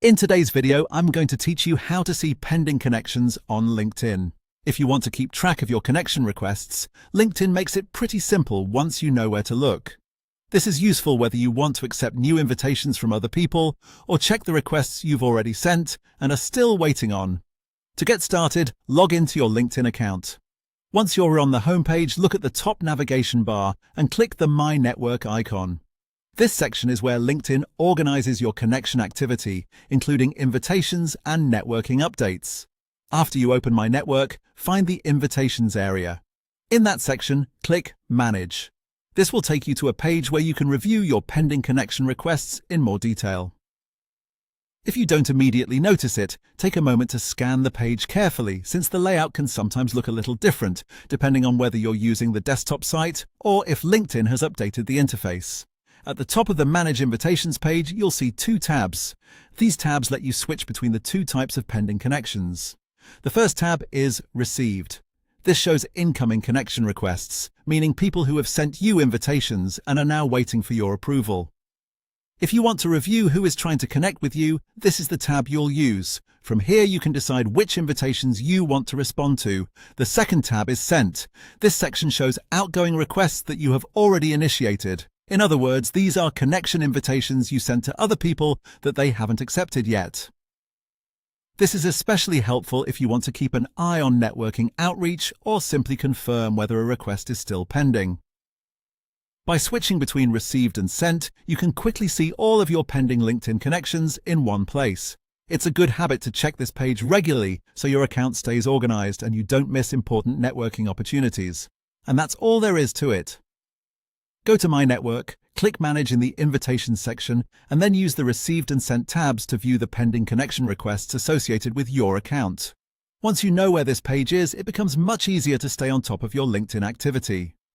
In today's video, I'm going to teach you how to see pending connections on LinkedIn. If you want to keep track of your connection requests, LinkedIn makes it pretty simple once you know where to look. This is useful whether you want to accept new invitations from other people or check the requests you've already sent and are still waiting on. To get started, log into your LinkedIn account. Once you're on the homepage, look at the top navigation bar and click the My Network icon. This section is where LinkedIn organizes your connection activity, including invitations and networking updates. After you open My Network, find the Invitations area. In that section, click Manage. This will take you to a page where you can review your pending connection requests in more detail. If you don't immediately notice it, take a moment to scan the page carefully, since the layout can sometimes look a little different, depending on whether you're using the desktop site or if LinkedIn has updated the interface. At the top of the Manage Invitations page, you'll see two tabs. These tabs let you switch between the two types of pending connections. The first tab is Received. This shows incoming connection requests, meaning people who have sent you invitations and are now waiting for your approval. If you want to review who is trying to connect with you, this is the tab you'll use. From here, you can decide which invitations you want to respond to. The second tab is Sent. This section shows outgoing requests that you have already initiated. In other words, these are connection invitations you sent to other people that they haven't accepted yet. This is especially helpful if you want to keep an eye on networking outreach or simply confirm whether a request is still pending. By switching between Received and Sent, you can quickly see all of your pending LinkedIn connections in one place. It's a good habit to check this page regularly so your account stays organized and you don't miss important networking opportunities. And that's all there is to it. Go to My Network, click Manage in the Invitations section, and then use the Received and Sent tabs to view the pending connection requests associated with your account. Once you know where this page is, it becomes much easier to stay on top of your LinkedIn activity.